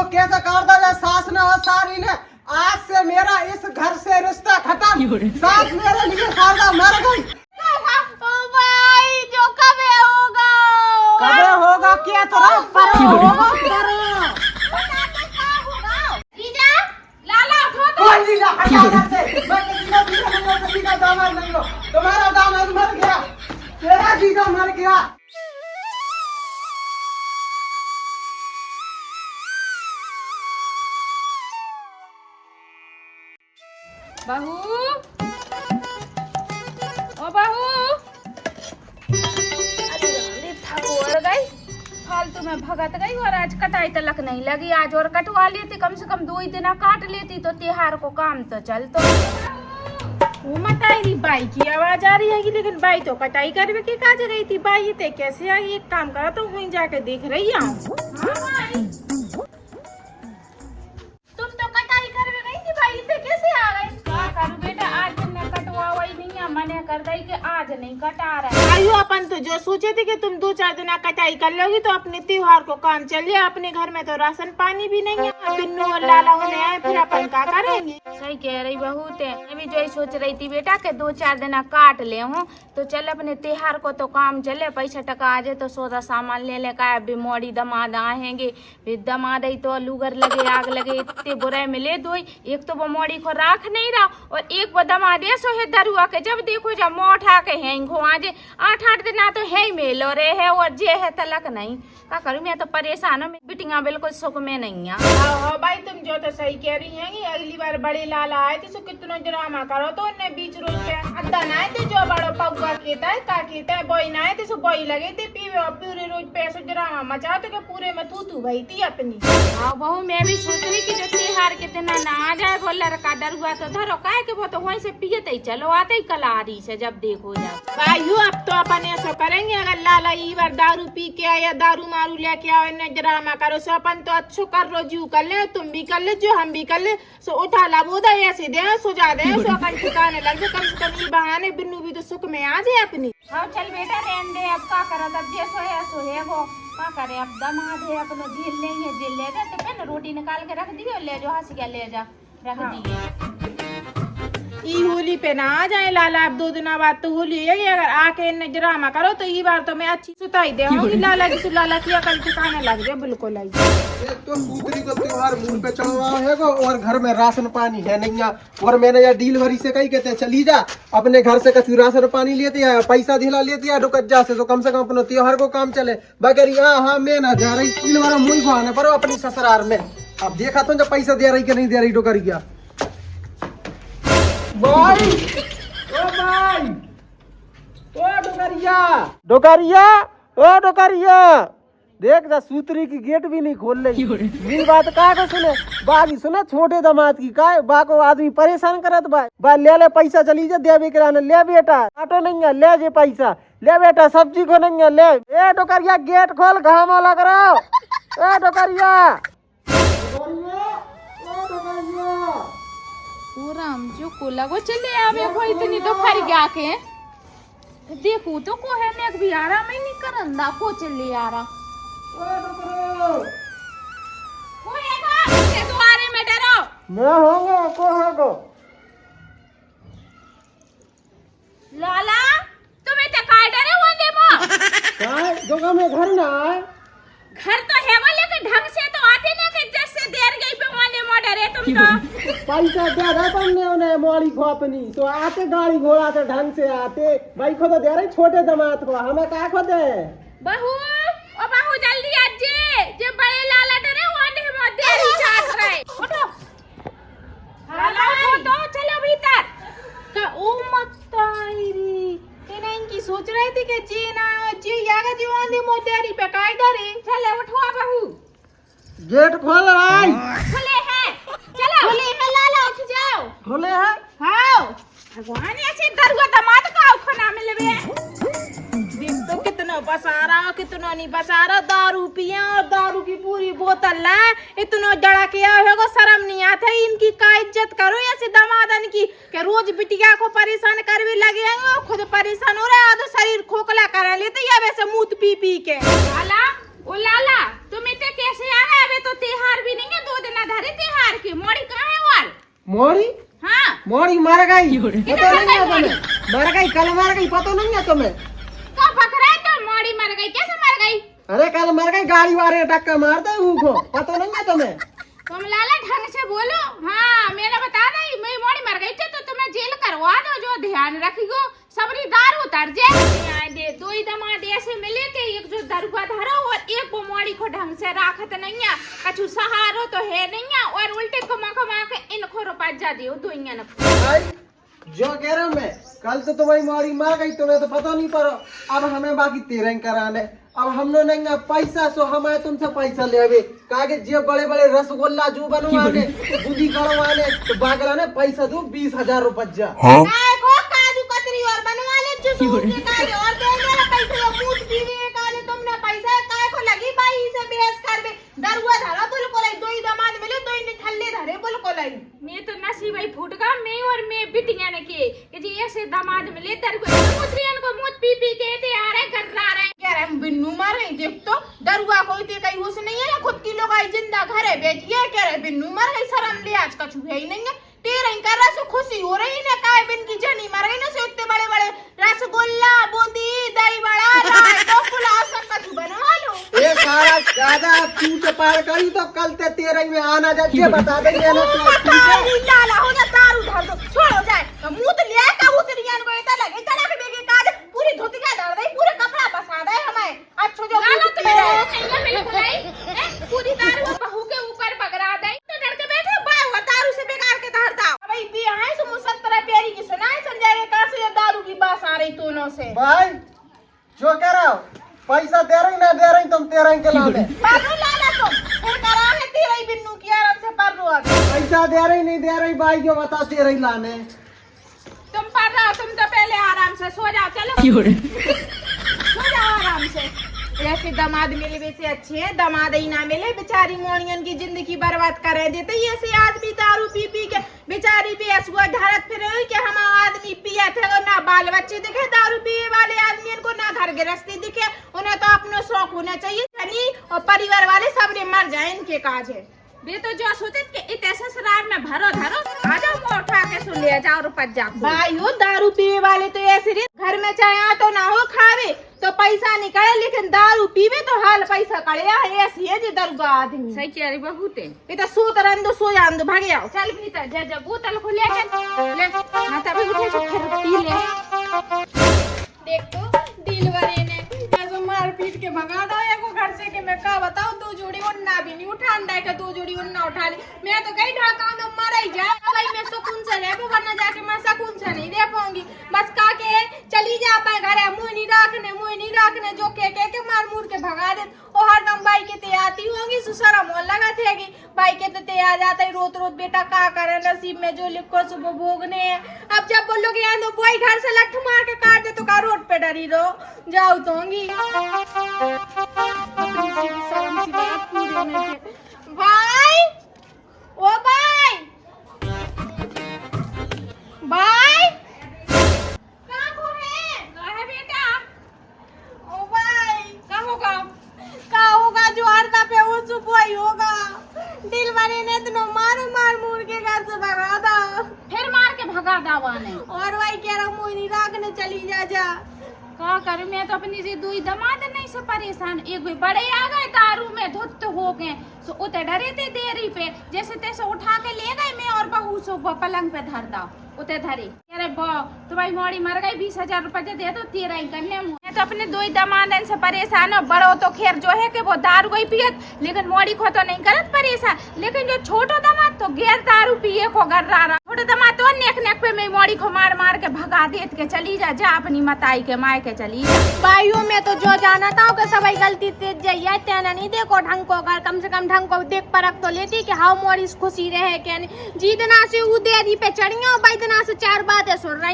को कैसे काट दिया सास ने और सारी ने। आज से मेरा इस घर से रिश्ता खत्म। सास मेरे लिए साला मर गई। ओ भाई जो कब होगा? कब होगा क्या तो पर होगा। जीजा लाला उठो तो। कोई नहीं हटा से। मैं किसी का दामाद नहीं हूँ। तुम्हारा दामाद मर गया। तेरा जीजा मर गया। बहू, ओ बहू, अरे थक गई, फालतू में भगत गई और आज कटाई तलक नहीं लगी। आज और कटवा लेती, कम से कम 2 ही दिन काट लेती तो त्योहार को काम तो चलतो। वो मत आई रही, बाई की आवाज आ रही है लेकिन बाई तो कटाई करवे की काज रही थी। बाई ते कैसे आई? एक काम करा तो वहीं जाके देख रही हूँ। तुम तो कटाई करवे गई थी, बाई ते कैसे आ गई? क्या करूं बेटा, आज दिन में कटवा वही नहीं है, मने कर दई कि आज नहीं कटा रहा। आयु अपन तो जो सोचे थे कि तुम 2-4 दिन कटाई कर लोगी तो अपने त्योहार को काम चलिए। अपने घर में तो राशन पानी भी नहीं है, बिन्नू और लाला होने आए, फिर अपन क्या करेंगे? सही कह रही बहू ते। मैं भी जो ही सोच रही थी बेटा के 2-4 दिन काट ले हूँ तो चल अपने त्योहार को तो काम चले, पैसा टका आ जाए तो सौदा सामान ले ले का भी मोड़ी दमाद आएंगे। दमाद आई तो लूगर लगे आग लगे, इतने बुराई में ले दो। एक तो वो मोड़ी को राख नहीं रहा और एक वो दमाद ऐसो है दरुआ के जब देखो जब मोठा के हैंग हो आज 8-8 दिन तो है ही मेलो रे है और जे है तलक नहीं। क्या करूं, मैं तो परेशान हूँ। बिटिंगा बिल्कुल सुख में नहीं है। हाँ भाई तुम जो तो सही कह रही हैं। अगली बार बड़े लाला आए थे कितना ड्रामा करो तो उन्हें बीच रोज पे अद्दा ना आए थे जो बड़ो पौआ कहता है का कहता है बोई ना आए थे सो बोई लगे थे पूरे रोज पैसो ड्रामा मचा तो पूरे में तू भई थी अपनी। हाँ बहू मैं भी सोच रही कि जो त्योहार के दिन ना आ जाए वो लड़का डरुआ तो धरो का के वो तो वहीं से पियते ही चलो आते ही कलारी से जब देखो जाओ। भाई अब तो अपन ऐसा करेंगे, अगर लाला ई बार दारू पी के आया दारू मारू लेके आओ इन्हें ड्रामा करो सो अपन तो अच्छो कर रो जू कर ले, तुम भी कर ले जो हम भी कर ले सो उठा ला बोदा ऐसे दे सुझा दे सो अपन ठिकाने लग जाए। कम से कम ये बहाने बिन्नू भी तो सुख में आ जाए अपनी। हाँ चल बेटा रहने दे, अब का करा तब जैसो है सो है वो का करे। अब दमाद है अपनो झील लेंगे, झील ले जा तो फिर रोटी निकाल के रख दियो, ले जो हंस के ले जा रख दिए। ई होली पे ना आ जाए लाला, अब 2 दिन बाद तो होली है। अगर आके इन्हें ड्रामा करो तो ये बार तो मैं अच्छी सुताई दे लाला की लाला की अकल ठिकाने लग जाए बिल्कुल। एक तो सूतरी को त्योहार मुंह पे चढ़वा है और घर में राशन पानी है नहीं। और मैंने यार डील भरी से कही कहते चली जा अपने घर से कछु राशन पानी लेते है, पैसा दिला लेती है डुकज्जा से तो कम से कम अपने त्योहार को काम चले। बगैर हाँ मैं ना जा रही डील भरा मुँह को आने पर अपनी ससुराल में। अब देखा तो जब पैसा दे रही कि नहीं दे रही डुकरिया। भाई ओ भाई ओ डुकरिया डुकरिया ओ डुकरिया देख जा सूत्री की गेट भी नहीं खोल रही। मेरी बात का को सुने बागी सुना छोटे दामाद की का बा को आदमी परेशान करत बा ले पैसा चली जा देवे किराने ले बेटा ऑटो नहीं है ले जे पैसा ले बेटा सब्जी को नहीं है ले। ए डुकरिया गेट खोल घाम लग रहा ए डुकरिया राम जो को लगो चले आवे कोई इतनी तो फर गया के देखो तो को है नेक भी आ रहा मैं नहीं करंदा को चले आ रहा को है का के द्वारे में डरो मैं होगा को होगा लाला तुम्हें तो काय डरे होंगे मां काय जोगा में घर ना आए घर तो है वो लेकिन ढंग से तो आते ना कि जैसे देर गई पे वाले मॉडर है तुम तो पैसा दे रहा तुमने उन्हें मोड़ी को अपनी तो आते गाड़ी घोड़ा से ढंग से आते भाई को तो दे रहे छोटे दामाद को हमें क्या को दे। बहू ओ बहू जल्दी आ जे बड़े लाला डरे वाले में देरी चाट रहे उठो लाला उठो तो चलो भीतर का ओ मत आईरी तेने इनकी सोच रहे थे कि जी ना जी यागा जी वाले मोटेरी पे काय डरे चले उठवा बहू गेट खोल भाई खुले हैं चलो खुले हैं लाला उठ जाओ खुले हैं हाँ भगवान ऐसे दरुआ दामाद का खाना मिलवे देख तो कितना बसारा कितना नहीं बसारा दारू पिया और दारू की पूरी बोतल ला इतना डरा के आएगा शर्म नहीं आता इनकी का इज्जत करो ऐसे दामादन की कि रोज बिटिया को परेशान कर भी लगे हैं और खुद परेशान हो रहा है तो शरीर खोखला करा लेते या वैसे मूत पी पी के लाला ओ लाला तुम इतने कैसे आ रहे अबे तो तो त्योहार भी नहीं है, 2 दिन धरे त्योहार के। मोड़ी कहाँ है और? मोड़ी हाँ मोड़ी मर गई, पता नहीं है तुम्हें? मर गई, कल मर गई, पता नहीं है तुम्हें? तो बकरा है तो मोड़ी मर गई, कैसे मर गई? अरे कल मर गई, गाड़ी वाले टक्कर मारते उनको, पता नहीं है तुम्हें? तुम लाला ढंग से बोलो। हाँ मेरा बता दे, मैं मोड़ी मर गई थी तो तुम्हें जेल करवा दो, जो ध्यान रखियो सबरी दारू उतर जाए। दे 2 ही दामाद ऐसे मिले के एक जो दरुआ धरो और एक वो मोड़ी को ढंग से राखत नहीं है, कछु सहारो तो है नहीं है, और उल्टे कमा के इनको रुपया जा दियो दुनिया ने। भाई जो कह रहा हूँ मैं, कल तो तुम्हारी मोड़ी मर गई, तुम्हें तो पता नहीं पड़ा। अब हमें बाकी 13 कराने, अब हमने नहीं ना पैसा, सो हमें तुमसे पैसा ले आवे कागे जे बड़े बड़े रसगुल्ला जो बनवाने दूधी करवाने तो बागला ने पैसा दो 20,000 रुपया। काय को काजू कतरी और बनवा ले चुसू के काज और दे मेरा पैसा मूठ पीवे काज तुमने पैसा काय को लगी भाई से बेस कर बे दरुआ धरा बिल्कुल 2 ही दामाद मिले 2 ही निठल्ले धरे बिल्कुल। मैं तो नसीब ही फूट गया, मैं और मैं बिटिया ने के कि जी ऐसे दामाद मिले दरुआ मुत्रियन को मूठ पी पी के ते आ रहे कर रहे कह रहे बिन्नू मार रही। देख तो दरुआ कोई ते कहीं होश नहीं है, खुद की लोग आई जिंदा घर है बैठी है, कह रहे बिन्नू मर गई, शर्म ले आज का छुए ही नहीं है। तेरा ही कर रहा सो खुशी हो रही ना, काय बिन की जनी मर गई ना, से इतने बड़े बड़े रसगुल्ला बूंदी दही बड़ा राय तो पुलाव सब कछु बनवा लो। ये सारा ज्यादा पूछ पार करी तो कल ते 13 में आना जाके बता देंगे ना। तारी लाला हो जा, तारू धर दो छोड़ो जाए मुंह तो लिया का उतरियान को इतना लगे चला के बेके काज पूरी धोती का डाल दे, पूरे कपड़ा बसा दे हमें। अच्छा जो लाला तो मेरे बिल्कुल है पूरी तारू बहू के ऊपर पकड़ा दे तो डर के बैठे बा तारू से बेकार के धरता भाई भी है सो 70 प्यारी की सुनाए संजय के कहां से दारू की बात आ रही दोनों से। भाई जो कह रहा हो पैसा दे रही ना दे रही, तुम 13 के लाने बाबू लाला तुम फिर करा है तेरा ही बिन्नू की आराम से पर रो पैसा दे रही नहीं दे रही, भाई जो बता 13 ही लाने। तुम पढ़ रहा हो, तुम तो पहले आराम से सो जाओ, चलो सो जाओ आराम से। ऐसे दामाद मिले वैसे अच्छे हैं, दामाद ही ना मिले बेचारी मोनियन की जिंदगी बर्बाद कर देते। ऐसे आदमी दारू पी पी के बेचारी भी ऐसा धरत फिर कि हम आदमी पिया थे और ना बाल बच्चे दिखे दारू पिए वाले आदमी को, ना घर गृहस्थी दिखे, उन्हें तो अपना शौक होना चाहिए और परिवार वाले सब मर जाए इनके काज है। वे तो जो सोचे कि इतने शराब में भरो धरो आ जाओ वो उठा के सुन ले जाओ रुपया जा भाई हो। दारू पीवे वाले तो ऐसे घर में चाहे आटो ना हो खावे तो पैसा निकले, लेकिन दारू पीवे तो हाल पैसा कड़े ऐसी है जी दरुआ आदमी। सही कह रही बहुत है, ये तो सो तरन दो सो जान दो भाग जाओ चल भीतर जा जा बोतल को ले ले ना तभी उठे सो फिर पी ले। देख तो दिलवरे ने ऐसे मार पीट के भगा दो एको घर से कि मैं का बताऊं 2 जोड़ी उन्ना भी नहीं उठा अंडा के 2 जोड़ी उन्ना उठा ली। मैं तो कहीं ढाका दो मर ही जाए भाई, मैं सुकून से रह वरना जाके मैं सुकून से नहीं रह पाऊंगी। बस का के चली जा पाए घर है मुंह नहीं रखने जो के मार मूर के भगा दे और हरदम भाई के ते आती होंगी सुसरा मोल लगा थेगी भाई के तो ते आ जाता है रोत रोत बेटा का करे नसीब में जो लिखो सुबह भोगने हैं। अब जब बोलोगे यहाँ तो कोई घर से लठ मार के काट दे तो का रोड पे डरी रो जाओ तो होंगी भाई ओ भाई भाई कहाँ को है बेटा ओ भाई कहाँ होगा जो हरदा पे वो सुबह ही होगा। दिल वाले ने तो मार मूर के घर से भगा था, फिर मार के भगा दावा ने और भाई कह रहा मुझे नहीं रखने चली जा का करूं। मैं तो अपनी से 2 ही दामाद नहीं से परेशान, एक भी बड़े आ गए दारू में धुत हो गए सो उते डरे थे देरी पे जैसे तैसे उठा के ले गए। मैं और बहू सो पलंग पे धर दा उते धरी अरे तुम्हारी मोड़ी मर गई 20,000 रुपया दे दो 13 ही करने। मैं तो अपने 2 ही दामादन से परेशान हूँ। बड़ो तो खैर जो है कि वो दारू गई पियत, लेकिन मोड़ी को तो नहीं करत परेशान, लेकिन जो छोटो दामाद तो गैर दारू पिए को गर रहा। छोटो दामाद तो नेक पे मैं मोड़ी को मार के भगा देत के चली जा अपनी मताई के माय के चली जा। भाइयों में तो जो जाना था कि सबाई गलती तेज जाइए तेना नहीं देखो ढंग को, अगर कम से कम ढंग को देख परख तो लेती कि हाँ मोड़ी खुशी रहे क्या नहीं। जीतना से वो देरी पे चढ़िया बैठना से 4 बातें सुन रही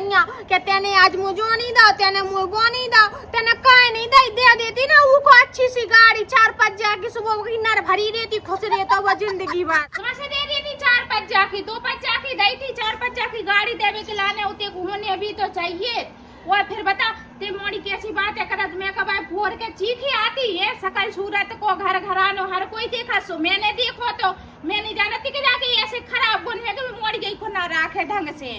कि तेने आज मुझो नहीं दाओ तेने मुझको नहीं दाओ तेने कहे नहीं दे देती ना वो को अच्छी सी गाड़ी 4-5 जाके सुबह किन्नर भरी रहती खुश रहता वो जिंदगी भर से दे देती 4-5 जाकी 2-5 जाकी दी थी 4-5 जाकी गाड़ी देवे के लाने उते घूमने अभी तो चाहिए। और फिर बता ते मोड़ी कैसी बात है करत मैं कबाय फोर के चीखी आती है सकल सूरत को घर घरानो हर कोई देखा सो मैंने देखो तो मैं नहीं जानती कि जाके ऐसे खराब गुण है कि मोड़ी गई को ना राखे ढंग से।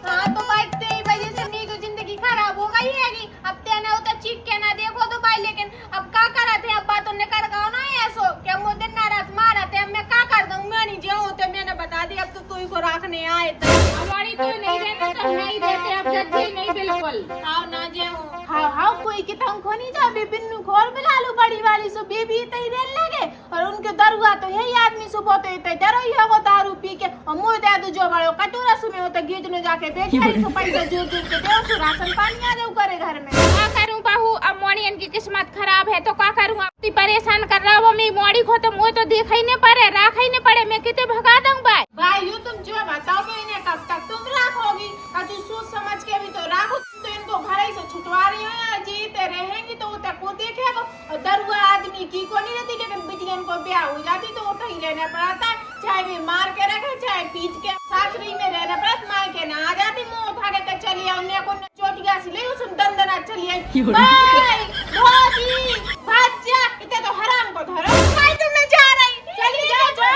हाँ तो भाई तेरी वजह से मेरी तो जिंदगी खराब हो गई है कि अब तेने उधर चीख के ना देखो तो भाई लेकिन अब क्या करा थे अब बातों ने कर गाओ ना ऐसो क्या मुझे दिन ना रात मारा थे अब मैं क्या कर दूं मैं नहीं जाऊं तो मैंने बता दिया अब तो तू ही को रखने आए थे हमारी तो नहीं रहना तो नहीं देते अब जज्जी नहीं बिल्कुल। आओ ना जाऊं हाँ हाँ कोई की तुम को नहीं जाओ बिन्नू खोर मिला लो बड़ी वाली सो बेबी तई देन लगे और उनके दरुआ तो यही आदमी सुबह तो इतने डरो ही हो दारू पी के और मुंह दे दो जो बड़ो कटोरा सुमे होता गीत ने जाके बेच आई सो पैसा जोड़ जोड़ के दो सो राशन पानी आ जाओ करे घर में। क्या करूं बहू अब मोड़ियन की किस्मत खराब है तो क्या करूं अब परेशान कर रहा वो मेरी मोड़ी को तो मुंह तो देखा ही नहीं पड़े राख ही नहीं पड़े मैं कितने भगा दूं भाई यू तुम जो बताओ मैं इन्हें कब तक तुम राखोगी और तू सोच समझ के भी तो राखो तो इनको घर ही से छुटवा रही हो या जीते रहेंगी तो तक को देखेगा और दरुआ आदमी की को नहीं रहती लेकिन बिटियन को ब्याह हो जाती तो उठा ही रहना पड़ता है चाहे भी मार के रखे चाहे पीट के सासरी में रहना पड़ता माई के ना आ जाती मुंह उठा के चली आओ ने को चोटिया से ले उस दंदना चली आई भाई भौजी भाजा इतने तो हराम को धरो भाई तुम मैं जा रही चली जाओ जो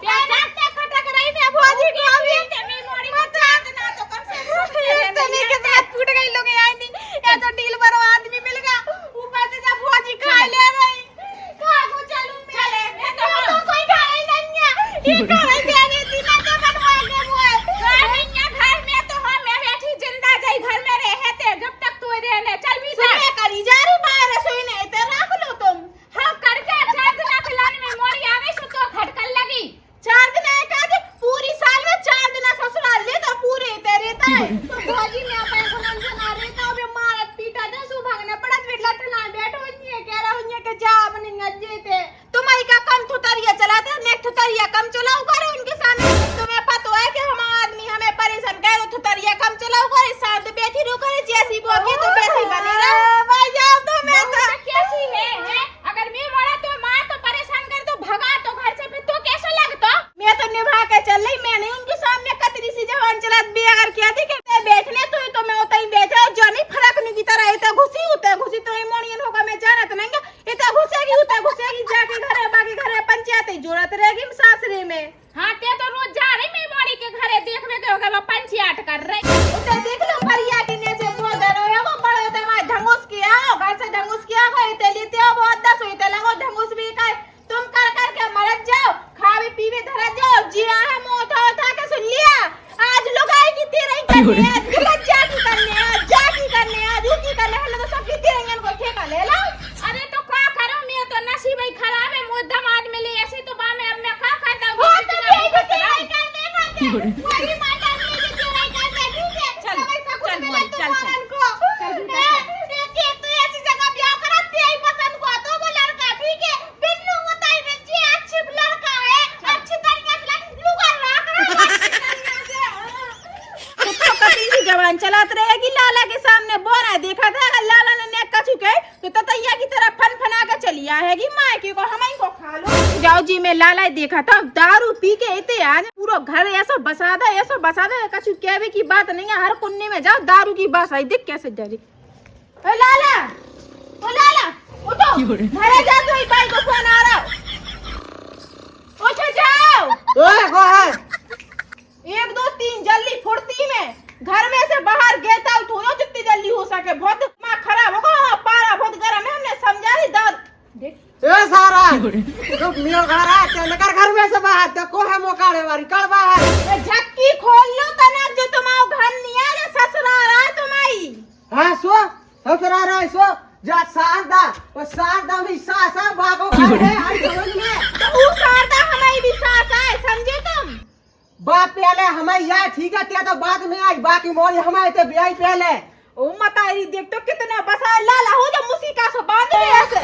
जाते खटक रही मैं भौजी को अभी मेरी मोड़ी को चाट ना तो कम से तने के साथ फूट गई लोग आई नहीं ये तो डील पर आदमी मिल गया ऊपर से जब भौजी खा ले रही खा को चलूं चले मैं तो कोई खा ही नहीं है ये खा ही देने सीना तो बनवा के मुए घर नहीं है घर में तो हम मैं बैठी जिंदा जाई घर में रहते जब तक तू रहने चल भी जा करी जा रही बाहर रसोई नहीं तो रख लो तुम हम करके 4 दिन खिलाने में मोड़ी आ गई सो तो खटकन लगी 4 दिन एक आज पूरी साल में 4 दिन ससुराल ले तो पूरे तेरे है तो भौजी ने अपन को नंद ना रे तो बे मारत पीटा दे सु भागने पड़त वे लटना बैठो नहीं कह रहा हूं के जा बन नजे थे तुम्हारी का कम थुतरिया चलाते ने थुतरिया कम चलाओ करे उनके सामने तुम्हें पता है कि हम आदमी हमें परेशान करे थुतरिया कम चलाओ करे साथ बैठी रो करे जैसी बोगी तो वैसी बनी रहा भाई जाओ तो मैं तो कैसी है अगर मैं मरा तो मां तो परेशान कर तो भगा तो घर से फिर तो कैसा लगता मैं तो निभा के चल रही मैंने उनके सामने कतरी सी जवान चलात भी अगर क्या थी कि बैठने तो मैं उतना ही बैठा जो नहीं फरक नहीं की तरह इतना घुसी तो इमोनियन होगा मैं जाना तो नहीं इतना घुसेगी जाके घरे बाकी घरे पंचायत ही जरूरत रहेगी सासरे में हाँ ते तो रोज जा रही मैं मोड़ी के घरे देखने के होगा वो पंचायत कर रही उधर देख लो परिया के ने से बोल दे रहे हो बड़े ते मैं ढंगुस किया हो घर से ढंगुस किया हो इते लेते हो बहुत 10 होते लगो ढंगुस भी का तुम कर के मर जाओ खावे पीवे धरा जाओ जिया है मुंह उठा के सुन लिया आज लोग आए की तेरे ही करने आज गलत जाकी करने आज उकी करने हल्ला तो सब की तेरे को ठेका ले लो अरे तो क्या करूं मैं तो नसीब ही खराब है मुझ दमाद में ले ऐसे तो बा में अब मैं क्या करता हूं तो यही तो तेरे ही करने वही माता ने जो तेरे ही करने ठीक है चल एक तो ऐसी जगह ब्याह कराती है पसंद को तो वो लड़का ठीक है बिन्नू बताई रही अच्छी लड़का है अच्छी तरीके से लुगा रख तो कभी भी जवान चलात रहेगी लाला के सामने बोरा देखा था अगर लाला ने नेक कछु कहे तो ततैया की तरह फन के चली आएगी मायके को हमें को खा लो जाओ जी मैं लाला देखा था दारू पी के इते आज पूरा घर ऐसा बसा दे कछु कहवे की बात नहीं है हर कुन्ने में जाओ दारू की बात आई देख कैसे डरी ओ लाला उठो घरे जा तो ही भाई को फोन आ रहा उठ जाओ ओए को है 1 2 3 जल्दी फुर्ती में घर में से बाहर गेट आउट हो जाओ जितनी जल्दी हो सके बहुत दिमाग खराब होगा हाँ, पारा बहुत गर्म है हमने समझा ही दर्द देख ए सारा तो मियो घर आ ते नकर घर में से बाहर ते को है मोकाड़े वाली कर बाहर ये झक्की खोल लो तना जो तुम्हारा घर नहीं है ना ससुराल है तुम्हारी हां सो ससुरा रहा सो जा सारदा भी सासा बाको घर है आई समझ में तो वो शारदा हमारी भी सास है समझे तुम बाप पहले हमें यार ठीक है ते तो बाद में आई बाकी मोरी हमारे ते ब्याह पहले ओ मतारी देख तो कितना बसा लाला हो जा मुसीका से बांध ले ऐसे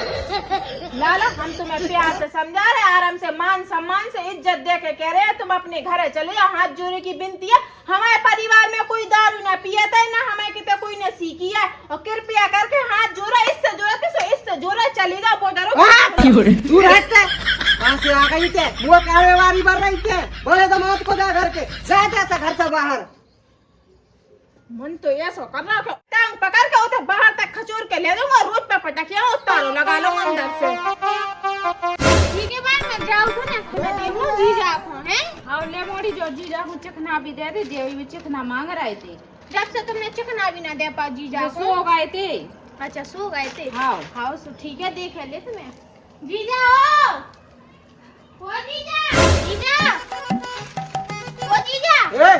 लाला हम तुम्हें प्यार से समझा रहे आराम से मान सम्मान से इज्जत दे के कह रहे हैं तुम अपने घर चले जाओ हाथ जोड़े की विनती है हमारे परिवार में कोई दारू ना पिया था ना हमें कितने कोई ने सीखी है और कृपया करके हाथ जोड़ा इससे जोड़ा चले जाओ बोडरो तू रहते वहां से आ गई थे वो कार्यवाही बढ़ रही थे बोले तो मौत को दे घर के जाते से घर से बाहर मन तो ऐसा कर रहा है टांग पकड़ के उधर बाहर तक खचोर के ले दूंगा रोड पे पटकिया उतारो लगा लूंगा अंदर से। ठीक है बात मैं जाऊँ तो ना मैं देखूं जीजा को हैं। हाँ ले मोड़ी जो जीजा को चिकना भी दे दे भी चिकना मांग रहे थे। जब से तुमने चिकना भी ना दे पा जीजा जो को। सो गए थे। अच्छा सो गए थे। हाँ हाँ सो ठीक है देख ले तुम्हें। जीजा ओ जीजा जीजा ओ जीजा। ए,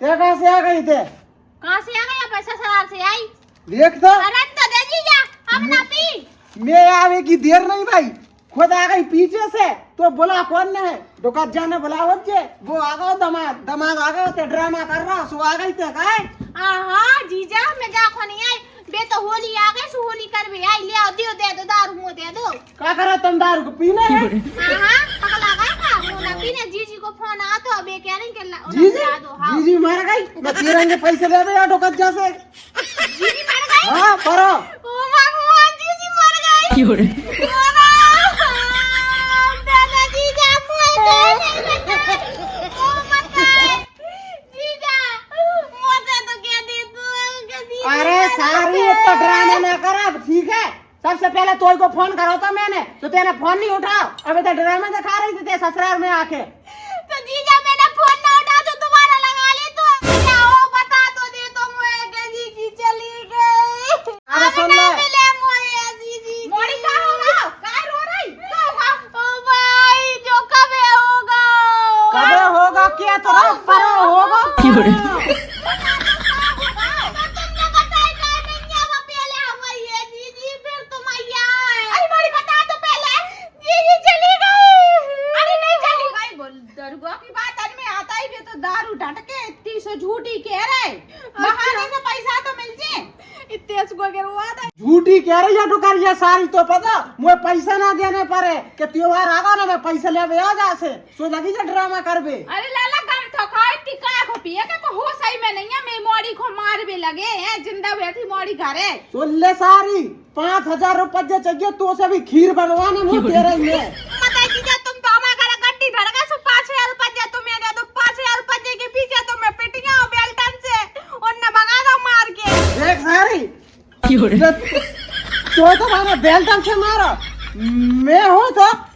ते कहाँ से आ गई थे? कहाँ से आ गया पैसा सवार से आई। देख तो अरे तो दे जीजा हम ना पी। मैं आवे की देर नहीं भाई, खुद आ गई पीछे से तो बोला कौन है दुकान जाने बोला जे वो आ गए दमाद दमाद आ गए थे ड्रामा कर रहा सो आ गई थे काहे। हाँ जीजा मैं जा खो नहीं आई बे तो होली आ गई सो होली कर भी आई ले आओ दियो दे दो दारू मो दे दो। क्या करो तुम दारू को पीने है? हाँ पगला गए का मोना पीने जीजी को फोन आ तो अबे कह रहे के जीजी दो। हाँ जीजी मर गई मैं तिरंगे पैसे ले दे दुकान जा से। जीजी मर गई। हाँ करो ओ भगवान जीजी मर गई। दादा जीजा मोए ओ मत जीजा मोसे तो क्या दे तू। अरे सारी तो ड्रामा ना करा ठीक है। सबसे पहले तो को फोन करो था मैंने तो तेने फोन नहीं उठाओ अभी तो ड्रामा दिखा रही थी ससुराल में आके। तो जीजा मैंने फोन ना उठा तो दोबारा लगा ले तो जाओ बता तो दे तो मोए के जीजी चली गई। अरे सुन ले मिले मोए जीजी मोड़ी का होगा काय रो रही क्या होगा? ओ भाई जो कबे होगा कबे होगा क्या तो पर होगा तुमने बताया का नहीं अब पहले हम ये जीजी फिर तुम आए। अरे मोड़ी बता तो पहले। जीजी चली गई। अरे नहीं चली गई बोल दरगाह की बात आज में आता ही भी तो दारू ढटके इतनी सो झूठी कह रहे बहाने से पैसा तो मिल जे इतने को अगर हुआ था। झूठी कह रही है डुकरिया सारी तो पता मुझे पैसा ना देने पड़े कि त्योहार आगा ना मैं पैसा ले आ जा से सो लगी जा ड्रामा करबे। अरे लाला गम तो खाए टिका को पिए के को हो सही में नहीं है मैं मोड़ी को मार भी लगे हैं जिंदा बैठी मोड़ी घरे। सुन ले सारी 5,000 रुपये चाहिए तो से भी खीर बनवाने मुझे दे रही है। मत जीजा तुम तो हमारे घर गड्डी धड़का सो 5,000 रुपए तुम्हें दे दो 5,000 रुपए के पीछे तो मैं पिटिया बेल्टन से उन्ने भगा दो मार के। देख सारी तो मारा बेल्टन से मारो मैं हूँ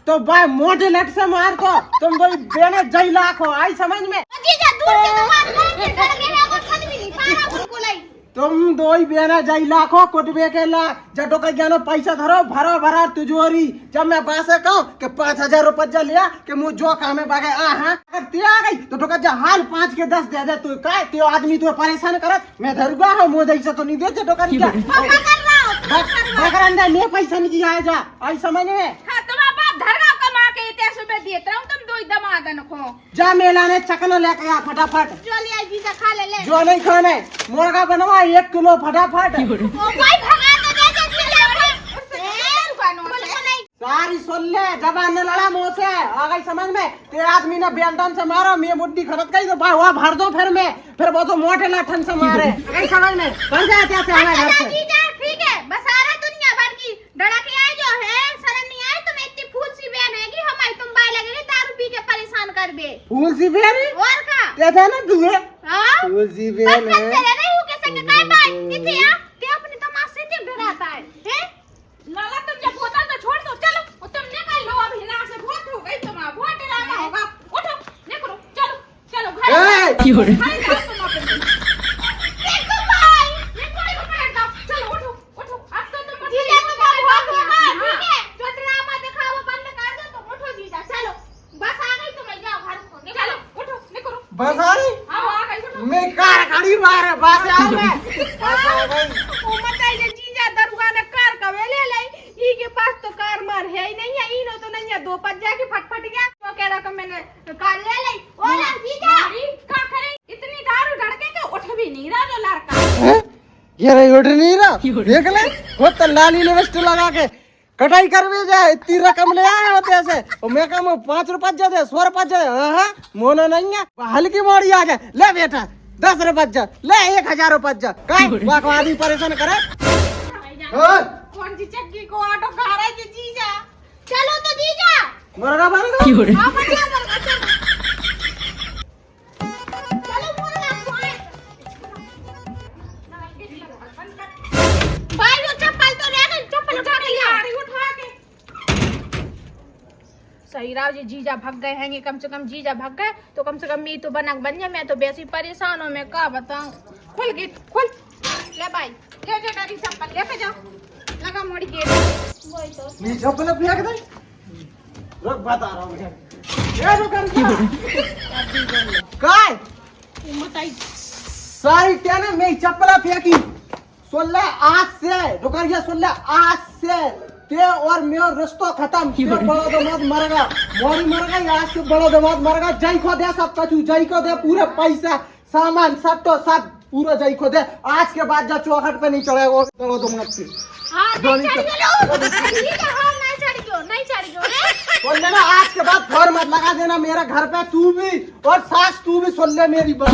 तो भाई मोटे लट से मार तो तुम कोई बेने जई लाख हो आई समझ में। जीजा दूर से तो मार दो धड़के है वो समझ भी नहीं पारा उनको लाई। तुम दो ही बेना जई लाखो कुटबे के लाख जटो का ज्ञानो पैसा धरो भरो भरा तिजोरी जब मैं बासे कहूँ कि 5,000 रुपया लिया कि मुझ जो काम में बागे अगर ते आ गई तो टोका जा हाल 5 के 10 दे दे तू का ते आदमी तो परेशान करत मैं धरुआ हूँ मुझे ऐसा तो नहीं दे टोका क्या बकर अंदर ले पैसा नहीं आया जा आई समझ में। हाँ तुम्हारा बाप धरगा कमा के इतने सुबह देता हूँ तुम दो दमादन को जा मेला ने चकना लेके आ फटाफट जो ले जीजा खा ले जो नहीं खाने मुर्गा बनवा 1 किलो फटाफट। ओ भाई भगा तो दे जीजा सारी सुन ले जबान ने लड़ा मुँह से आ गई समझ में तेरे आदमी ने बेल्टन से मारो मैं बुड्ढी खरद गई तो भाई वहाँ भर दो फिर वो तो मोटे लाठन से मारे आई समझ में कौन जाते हैं हमारे घर से। जीजा ठीक है बस सारा दुनिया भर की धड़के आए जो है शर्म नहीं आए तुम्हें इतनी फूल सी बहन है कि हमारी तुम बाय लगेगी दारू पी के परेशान कर बे फूल सी बहन और का कहता ना तू है हां फूल सी बहन बस है से नहीं हो के संग काय बात इथे आ ते अपने तमाशे से डराता है लाला तुम जब बोतल तो छोड़ दो चलो तुम निकल लो अभी ना से बहुत हो गई तुम्हारा बहुत ड्रामा होगा उठो निकलो चलो चलो घर क्यों रे खाई जाओ तुम अपने देखो भाई ये कोई को पकड़ दो चलो उठो उठो अब तो तुम जीजा तुम बहुत होगा ठीक है जो ड्रामा दिखाओ बंद कर दो तुम उठो जीजा चलो बस आ गई तुम जाओ घर को चलो उठो निकलो बस आ रही आओ आ गई उठो मैं कार खड़ी मार है बस आ मैं बस आ गई ओ मताई जे जीजा दरुआ ने कार कवे ले लाई ई के पास तो कार मार है ही नहीं है इनो तो नहीं है 2 पज्जा की फटफट गया तो कह रहा कि मैंने कार ले लाई ओ ला जीजा का करे इतनी दारू ढड़के के उठ भी नहीं रहा जो लड़का ये रही उठ नहीं रहा देख ले वो तो लाली लिपस्टिक लगा के कटाई कर भी जाए इतनी रकम ले आए होते ऐसे और मैं कम 5 रुपये दे 100 रुपये दे हाँ मोनो नहीं है हल्की मोड़ी आ जाए ले बेटा 10 रुपये ले 1,000 रुपये आदमी परेशान करे। कौन सी चक्की को ऑटो खा रहा है जीजा चलो तो जीजा मुर्गा बन गया हां बढ़िया मुर्गा चलो चलो मुर्गा खाए सही राव जी, जीजा भग गए हैंगे, कम से कम जीजा भग गए तो कम से कम मी तो बनक बन जाए। मैं तो वैसे परेशान हूँ, मैं क्या बताऊँ। खुल गेट खुल, ले भाई ले जो डरी चप्पल लेके जाओ, लगा मोड़ी गेट। वही तो ये चप्पल फेंक दे, रुक बता रहा हूँ ये डोकरिया काय बताई सारी क्या ना मैं चप्पल फेंकी 16 आज से डोकरिया 16 आज से ते और मेरा रिश्ता खत्म। ते बड़ा दामाद मरेगा, मोरी मरेगा, आज से बड़ा दामाद मरेगा। जय को दे सब कछु, जय को दे पूरे पैसा सामान सब तो सब पूरा जय को दे। आज के बाद जा चौखट पे नहीं चढ़ेगा वो बड़ा दामाद से। हाँ नहीं चढ़ गयो, नहीं चढ़ गयो बोल देना आज के बाद फोन मत लगा देना मेरे घर पे, तू भी और सास तू भी सुन ले मेरी बात।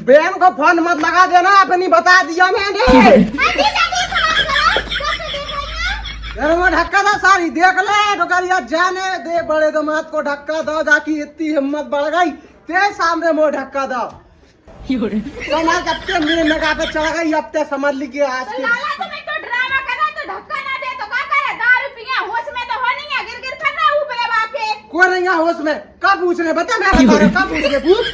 बहन को फोन मत लगा देना, अपनी बता दिया मैंने। घर में ढक्का था सारी देख ले डोकरिया, जाने दे बड़े दामाद को ढक्का दो, जाकी इतनी हिम्मत बढ़ गई ते सामने मोह ढक्का दो। समझ अब ते मेरे नगा पे चढ़ गई, अब ते समझ ली कि आज की कौन नहीं है होश में, कब पूछ रहे बता, मैं बता रहा कब पूछ रहे पूछ।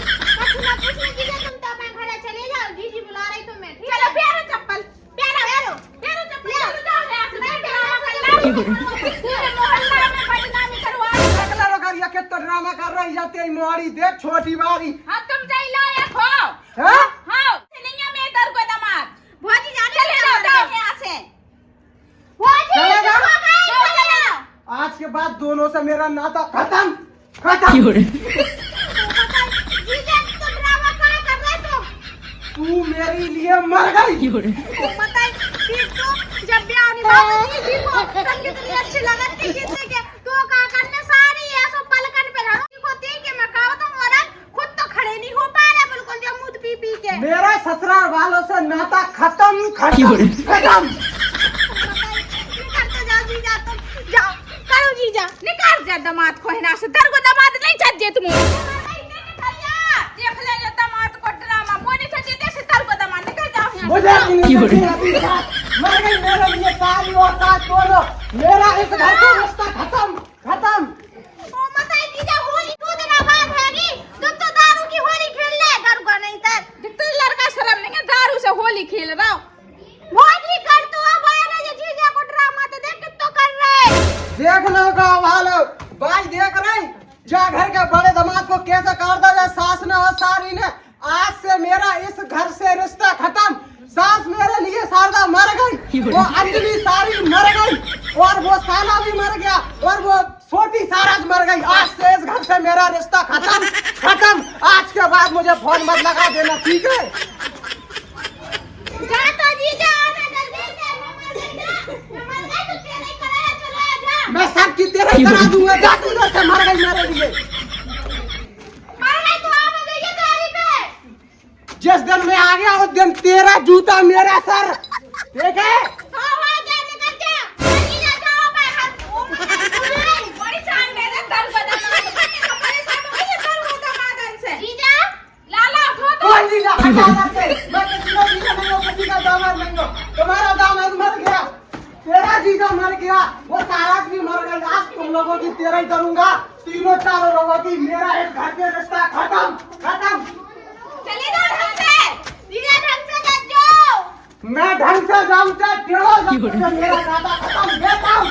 कितना ड्रामा कर रही जाती है मोड़ी, देख छोटी बारी। हाँ तुम जाई लायक हो। हाँ? हाँ नहीं है मैं इधर को दामाद भौजी जाने चले जाओ यहाँ से। भौजी चलेगा? चलेगा। आज के बाद दोनों से मेरा नाता खत्म खत्म। तू मेरे लिए मर गई। जब भी आनी बात थी को तब कितनी अच्छी लगत थी कितने के तो का करने सारी ऐसो पलकन पे रहो को देख के मैं कहता हूं और खुद तो खड़े नहीं हो पा रहे बिल्कुल, जो मुंह पी पी के मेरा ससुराल वालों से नाता खत्म खत्म खत्म। निकल तो जाओ जीजा, तुम जाओ करो जीजा, निकाल जा दामाद को हिना से, दर को दामाद नहीं चाहिए तुम्हें। देख ले जो दामाद को ड्रामा मोनी चाहिए जैसे दर को दामाद निकल जाओ यहां। मुझे मर गई मेरे लिए सारी औकात दोनों, मेरा इस घर का रिश्ता खत्म खत्म। ओ मताई जीजा होली 2 दिन बाद हैगी, तुम तो दारू की होली खेल ले घर को नहीं था। तो लड़का शर्म नहीं है दारू से होली खेल रहा हो। भौजी कर तो अब आया ना जीजा को ड्रामा तो देख कितो कर रहे। देख लो गाँव वालों, भाई देख रहे जा घर के बड़े दामाद को कैसे कर दिया सास ने और सारी ने। आज से मेरा इस घर से रिश्ता खत्म। सास मेरे लिए शारदा मर गई, वो अंजलि सारी मर गई, और वो साला भी मर गया, और वो छोटी सारज मर गई। आज से इस घर से मेरा रिश्ता खत्म खत्म। आज के बाद मुझे फोन मत लगा देना, ठीक है? जा तो जीजा आना जल्दी से, मैं मर गई तो तेरे कराया चला जा। मैं सब की तेरे ही करा दूंगा, जा तू इधर से, मर गई मेरे लिए। मर गई तो आ गई तारी पे। जिस दिन मैं आ गया उस दिन तेरा जूता मेरा सर, देखे? तुम्हारा दामाद मर गया, तेरा जीजा मर गया, वो सारा भी मर गई। आज तुम लोगों की तेरा ही करूंगा, तीनों चारों लोगों की। मेरा इस घर से रिश्ता खत्म खत्म। चले जाओ ढंग से, जीजा ढंग से जाओ। मैं ढंग से जाऊं चाहे टेढ़ो जाऊं, मेरा नाता खत्म।